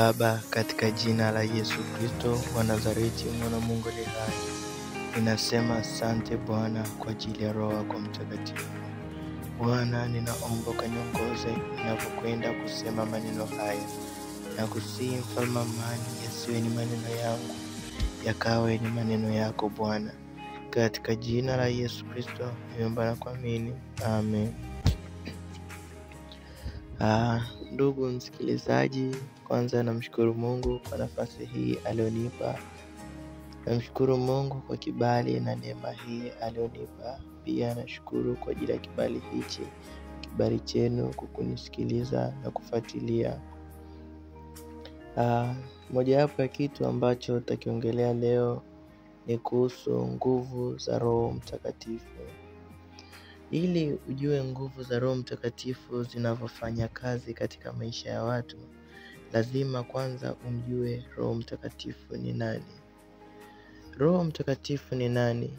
Baba, katika jina la Yesu Kristo wa Nazareti, mwana Mungu aliye hai, ninasema asante Bwana kwa ajili ya Roho yako Mtakatifu. Bwana, ninaomba ukaniongoze ninapokwenda kusema maneno haya, na kusihi Mfalme amani, yasiwe ni maneno yangu, yakawe ni maneno yako Bwana. Katika jina la Yesu Kristo nimeomba na kuamini, amen. Ndugu msikilizaji, kwanza namshukuru Mungu kwa nafasi hii alionipa. Namshukuru Mungu kwa kibali na neema hii alionipa. Pia nashukuru kwa ajili ya kibali hichi, kibali chenu kukunisikiliza na kufuatilia. Mojawapo ya kitu ambacho tutakiongelea leo ni kuhusu nguvu za Roho Mtakatifu. Ili ujue nguvu za Roho Mtakatifu zinavyofanya kazi katika maisha ya watu, lazima kwanza umjue Roho Mtakatifu ni nani. Roho Mtakatifu ni nani?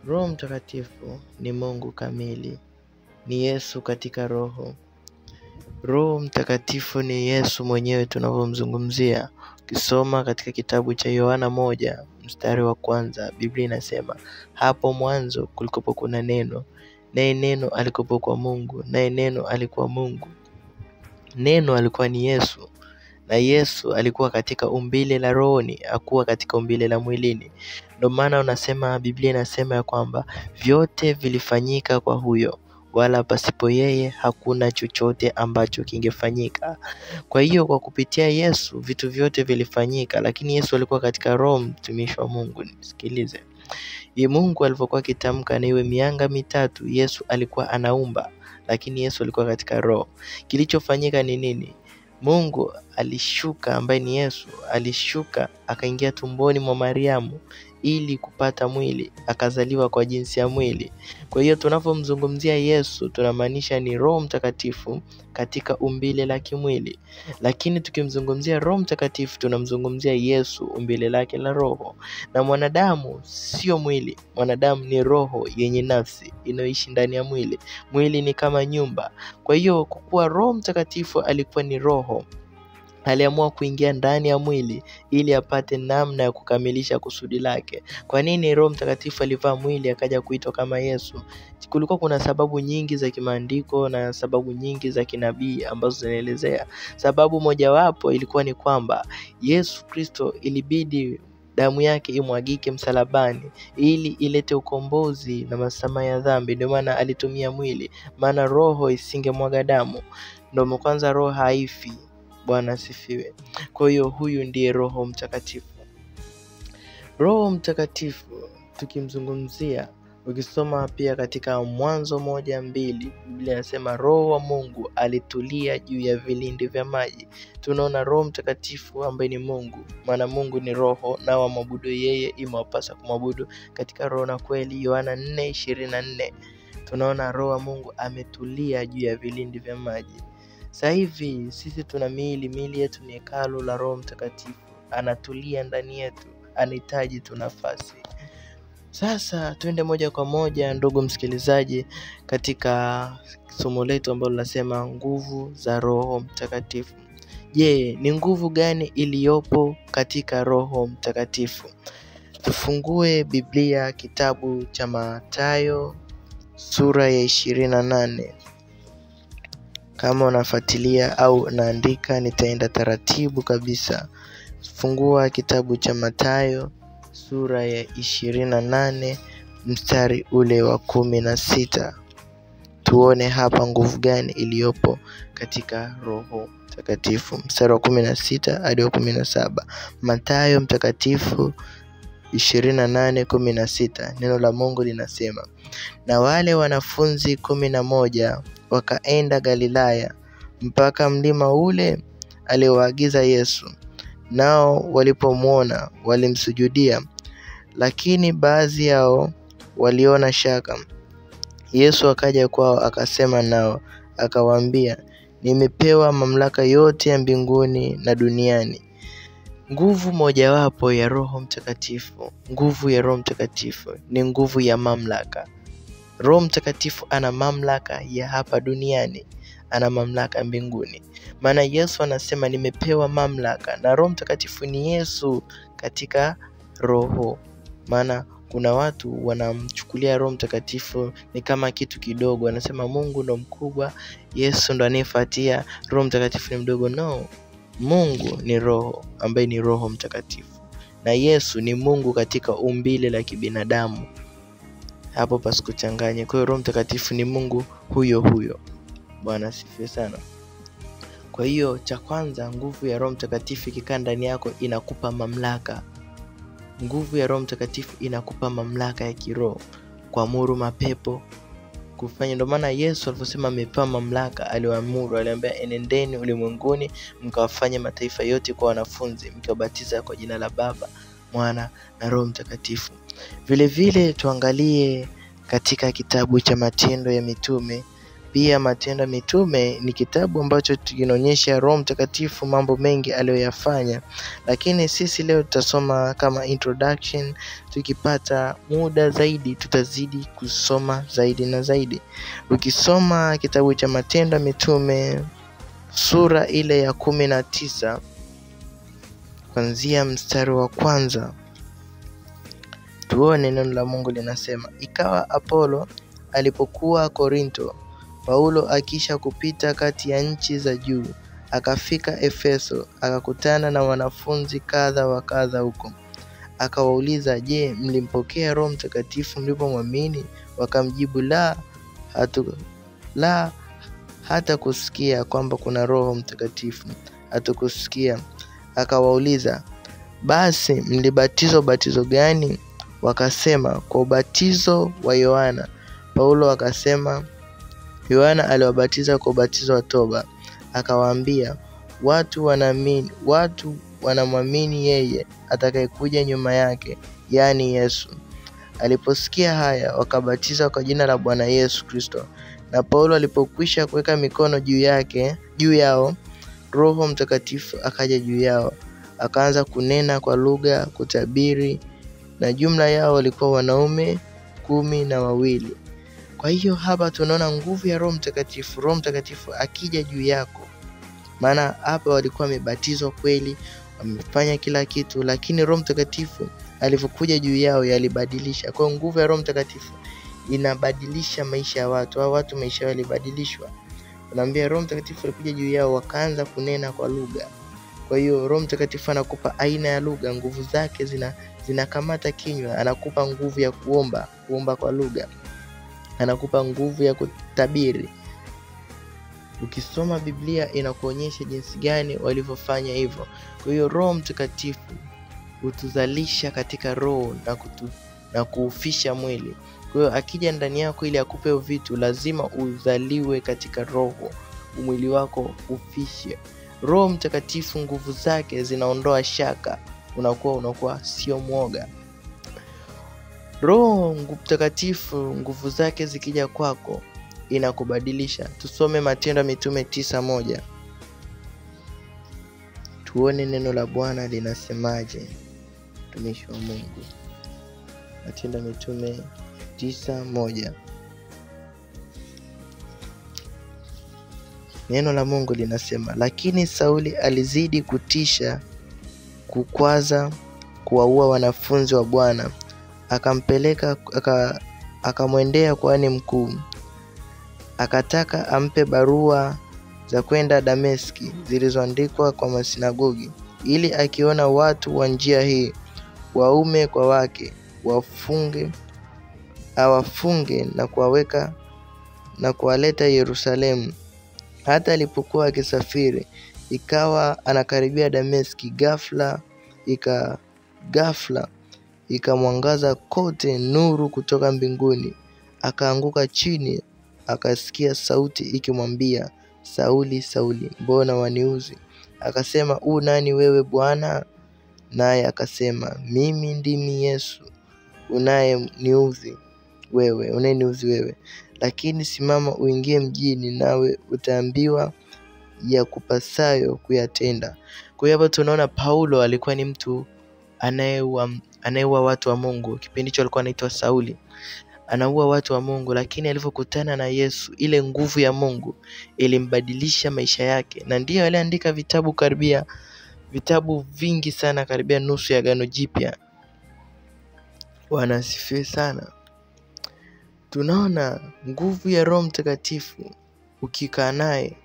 Roho Mtakatifu ni Mungu kamili, ni Yesu katika roho. Roho Mtakatifu ni Yesu mwenyewe tunavyomzungumzia. Ukisoma katika kitabu cha Yohana 1 mstari wa 1, Biblia inasema, hapo mwanzo kulikuwa kuna neno, naye neno alikuwa kwa Mungu, naye neno alikuwa Mungu. Neno alikuwa ni Yesu, na Yesu alikuwa katika umbile la rohoni, hakuwa katika umbile la mwilini. Ndio maana unasema, Biblia inasema ya kwamba vyote vilifanyika kwa huyo, wala pasipo yeye hakuna chochote ambacho kingefanyika. Kwa hiyo kwa kupitia Yesu vitu vyote vilifanyika, lakini Yesu alikuwa katika roho, mtumishi wa Mungu. Nisikilize. Mungu alipokuwa akitamka na iwe mianga mitatu, Yesu alikuwa anaumba, lakini Yesu alikuwa katika roho. Kilichofanyika ni nini? Mungu alishuka, ambaye ni Yesu, alishuka akaingia tumboni mwa Mariamu ili kupata mwili, akazaliwa kwa jinsi ya mwili. Kwa hiyo tunapomzungumzia Yesu tunamaanisha ni Roho Mtakatifu katika umbile la kimwili. Lakini tukimzungumzia Roho Mtakatifu tunamzungumzia Yesu umbile lake la roho. Na mwanadamu sio mwili, mwanadamu ni roho yenye nafsi inayoishi ndani ya mwili. Mwili ni kama nyumba. Kwa hiyo kwa kuwa Roho Mtakatifu alikuwa ni roho, aliamua kuingia ndani ya mwili ili apate namna ya kukamilisha kusudi lake. Kwa nini Roho Mtakatifu alivaa mwili akaja kuitwa kama Yesu? Kulikuwa kuna sababu nyingi za kimaandiko na sababu nyingi za kinabii ambazo zinaelezea. Sababu mojawapo ilikuwa ni kwamba Yesu Kristo ilibidi damu yake imwagike msalabani ili ilete ukombozi na msamaha ya dhambi. Ndio maana alitumia mwili, maana roho isingemwaga damu. Ndio kwanza roho haifi. Bwana asifiwe. Kwa hiyo huyu ndiye Roho Mtakatifu. Roho Mtakatifu tukimzungumzia, ukisoma pia katika Mwanzo 1:2, Biblia inasema Roho wa Mungu alitulia juu ya vilindi vya maji. Tunaona Roho Mtakatifu ambaye ni Mungu, maana Mungu ni roho, na waabudu yeye imewapasa kumwabudu katika roho na kweli. Yohana 4:24. Tunaona Roho wa Mungu ametulia juu ya vilindi vya maji. Sasa hivi sisi tuna miili yetu ni hekalu la Roho Mtakatifu. Anatulia ndani yetu, anahitaji tu nafasi. Sasa tuende moja kwa moja, ndugu msikilizaji, katika somo letu ambalo linasema nguvu za Roho Mtakatifu. Je, ni nguvu gani iliyopo katika Roho Mtakatifu? Tufungue Biblia kitabu cha Mathayo sura ya 28. Kama unafuatilia au naandika, nitaenda taratibu kabisa. Fungua kitabu cha Mathayo sura ya 28 mstari ule wa 16. Tuone hapa nguvu gani iliyopo katika Roho Mtakatifu. Mstari wa 16 hadi wa 17. Mathayo Mtakatifu 28:16. Neno la Mungu linasema, na wale wanafunzi 11 wakaenda Galilaya mpaka mlima ule aliowaagiza Yesu. Nao walipomwona walimsujudia, lakini baadhi yao waliona shaka. Yesu akaja kwao akasema nao akawaambia, nimepewa mamlaka yote ya mbinguni na duniani. Nguvu mojawapo ya Roho Mtakatifu, nguvu ya Roho Mtakatifu ni nguvu ya mamlaka. Roho Mtakatifu ana mamlaka ya hapa duniani. ana mamlaka mbinguni. Maana Yesu anasema nimepewa mamlaka, na Roho Mtakatifu ni Yesu katika roho. Maana kuna watu wanamchukulia Roho Mtakatifu ni kama kitu kidogo, anasema Mungu ndo mkubwa, Yesu ndo anayefuatia, Roho Mtakatifu ni mdogo. No, Mungu ni roho ambaye ni Roho Mtakatifu, na Yesu ni Mungu katika umbile la kibinadamu. Hapo pasikuchanganye. Kwa hiyo Roho Mtakatifu ni Mungu huyo huyo. Bwana asifiwe sana. Kwa hiyo cha kwanza, nguvu ya Roho Mtakatifu ikikaa ndani yako inakupa mamlaka. Nguvu ya Roho Mtakatifu inakupa mamlaka ya kiroho, kuamuru mapepo, kufanya. Ndio maana Yesu aliposema amepewa mamlaka, aliwaamuru, aliambia enendeni ulimwenguni mkawafanye mataifa yote kwa wanafunzi, mkiwabatiza kwa jina la Baba, Mwana na Roho Mtakatifu. Vile vile tuangalie katika kitabu cha Matendo ya Mitume. Pia Matendo ya Mitume ni kitabu ambacho kinaonyesha Roho Mtakatifu mambo mengi aliyoyafanya, lakini sisi leo tutasoma kama introduction. Tukipata muda zaidi tutazidi kusoma zaidi na zaidi. Ukisoma kitabu cha Matendo ya Mitume sura ile ya 19 kuanzia mstari wa kwanza, tuone neno la Mungu linasema: ikawa Apolo alipokuwa Korinto, Paulo akisha kupita kati ya nchi za juu, akafika Efeso, akakutana na wanafunzi kadha wa kadha huko. Akawauliza, je, mlimpokea Roho Mtakatifu mlipomwamini? Wakamjibu, hata kusikia kwamba kuna Roho Mtakatifu hatukusikia. Akawauliza, basi mlibatizwa ubatizo gani? Wakasema, kwa ubatizo wa Yohana. Paulo akasema, Yohana aliwabatiza kwa ubatizo wa toba. Akawaambia, watu wanamwamini yeye atakayekuja nyuma yake, yani Yesu. Aliposikia haya, wakabatiza kwa jina la Bwana Yesu Kristo. Na Paulo alipokwisha kuweka mikono juu yao, Roho Mtakatifu akaja juu yao, akaanza kunena kwa lugha, kutabiri, na jumla yao walikuwa wanaume 12. Kwa hiyo hapa tunaona nguvu ya Roho Mtakatifu. Roho Mtakatifu akija juu yako, maana hapa walikuwa wamebatizwa kweli, wamefanya kila kitu, lakini Roho Mtakatifu alipokuja juu yao yalibadilisha. Kwa nguvu ya Roho Mtakatifu inabadilisha maisha ya watu. Hao watu maisha yao yalibadilishwa. Tunaambia Roho Mtakatifu alikuja juu yao, wakaanza kunena kwa lugha. Kwa hiyo Roho Mtakatifu anakupa aina ya lugha, nguvu zake zinakamata kinywa, anakupa nguvu ya kuomba kwa lugha, anakupa nguvu ya kutabiri. Ukisoma Biblia inakuonyesha jinsi gani walivyofanya hivyo. Kwa hiyo Roho Mtakatifu hutuzalisha katika roho na kuufisha mwili. Kwa hiyo akija ndani yako ili akupe vitu, lazima uzaliwe katika roho, mwili wako ufishe. Roho Mtakatifu nguvu zake zinaondoa shaka, unakuwa sio mwoga. Roho Mtakatifu nguvu zake zikija kwako inakubadilisha. Tusome Matendo ya Mitume 9:1. Tuone neno la Bwana linasemaje, mtumishi wa Mungu. Matendo ya Mitume 9:1. Neno la Mungu linasema, lakini Sauli alizidi kutisha, kukwaza, kuwaua wanafunzi wa Bwana. Akamwendea kuhani mkuu, akataka ampe barua za kwenda Dameski zilizoandikwa kwa masinagogi, ili akiona watu wa njia hii, waume kwa wake, awafunge na kuwaweka na kuwaleta Yerusalemu. Hata alipokuwa akisafiri, ikawa anakaribia Dameski, ghafla ikamwangaza kote nuru kutoka mbinguni. Akaanguka chini, akasikia sauti ikimwambia, Sauli, Sauli, mbona waniudhi? Akasema, nani wewe Bwana? Naye akasema, mimi ndimi Yesu unayeniudhi wewe. Lakini simama uingie mjini, nawe utaambiwa ya kupasayo kuyatenda. Kwa hiyo hapa tunaona Paulo alikuwa ni mtu anayeua watu wa Mungu. Kipindi hicho alikuwa anaitwa Sauli. anaua watu wa Mungu, lakini alipokutana na Yesu, ile nguvu ya Mungu ilimbadilisha maisha yake. Na ndiyo aliandika vitabu vingi sana, karibia nusu ya Agano Jipya. Wanasifiwe sana. Tunaona nguvu ya Roho Mtakatifu, ukikaa naye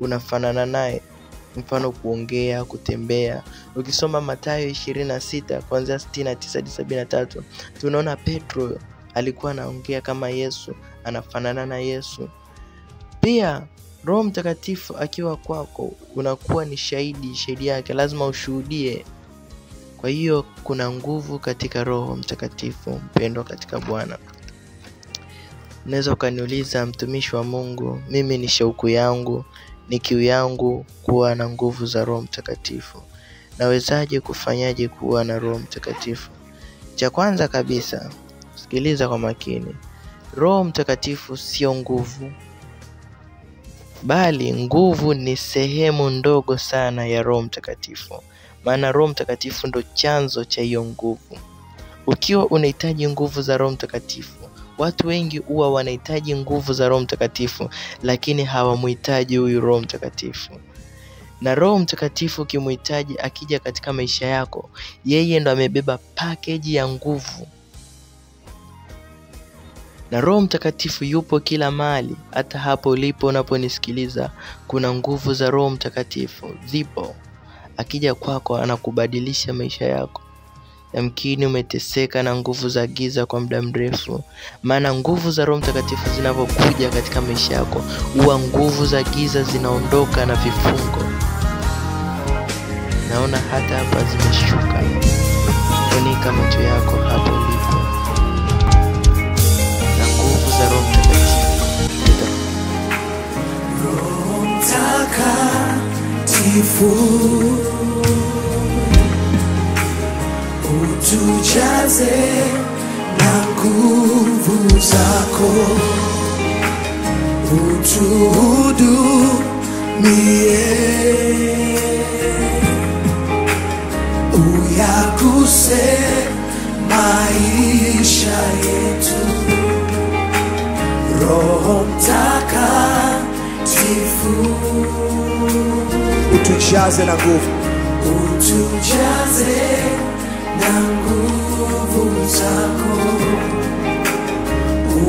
unafanana naye, mfano kuongea, kutembea. Ukisoma Mathayo 26 kuanzia 69 hadi 73, tunaona Petro alikuwa anaongea kama Yesu, anafanana na Yesu. Pia Roho Mtakatifu akiwa kwako unakuwa ni shahidi yake, lazima ushuhudie. Kwa hiyo kuna nguvu katika Roho Mtakatifu, mpendwa katika Bwana. Unaweza ukaniuliza, mtumishi wa Mungu, mimi ni shauku yangu, ni kiu yangu kuwa na nguvu za Roho Mtakatifu. Nawezaje kufanyaje kuwa na Roho Mtakatifu? Cha kwanza kabisa, sikiliza kwa makini. Roho Mtakatifu sio nguvu, bali nguvu ni sehemu ndogo sana ya Roho Mtakatifu. Maana Roho Mtakatifu ndo chanzo cha hiyo nguvu. Ukiwa unahitaji nguvu za Roho Mtakatifu, watu wengi huwa wanahitaji nguvu za Roho Mtakatifu, lakini hawamhitaji huyu Roho Mtakatifu. Na Roho Mtakatifu ukimhitaji akija katika maisha yako, yeye ndo amebeba package ya nguvu. Na Roho Mtakatifu yupo kila mahali, hata hapo ulipo unaponisikiliza, kuna nguvu za Roho Mtakatifu zipo. Akija kwako anakubadilisha maisha yako. Yamkini umeteseka na nguvu za giza kwa muda mrefu, maana nguvu za Roho Mtakatifu zinapokuja katika maisha yako, huwa nguvu za giza zinaondoka na vifungo. Naona hata hapa zimeshuka. Funika macho yako hapo ulipo, na nguvu za Roho Mtakatifu. Roho Mtakatifu, utujaze na nguvu zako, utuhudumie, uyaguse maisha yetu. Roho Mtakatifu, utujaze na nguvu, utujaze na nguvu zako,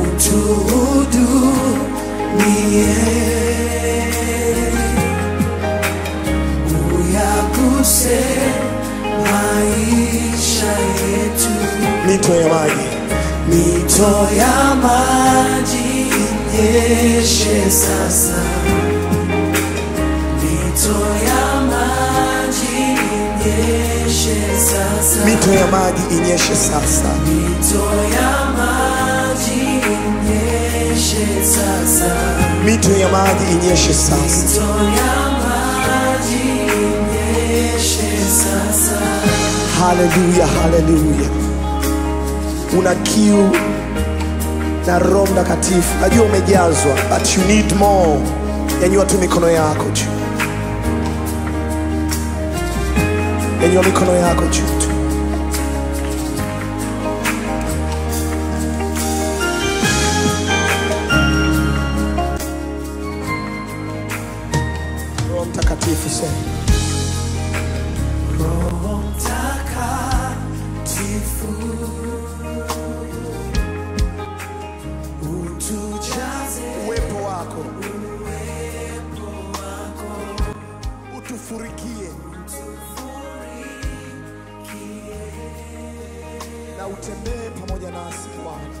utuhudumie, uyaguse maisha yetu. Mito ya maji inyeshe sasa, mito ya maji inyeshe sasa, mito ya maji inyeshe sasa, mito ya maji inyeshe sasa, mito ya maji inyeshe sasa, mito ya maji inyeshe sasa. Haleluya, haleluya. Una kiu na Roho Mtakatifu, najua umejazwa, but you need more. Nyanyua tu mikono yako juu, nyanyua mikono yako juu tu. Roho Mtakatifu sema, Roho Mtakatifu, utujaze uwepo wako, utufurikie na utembee pamoja nasi Bwana.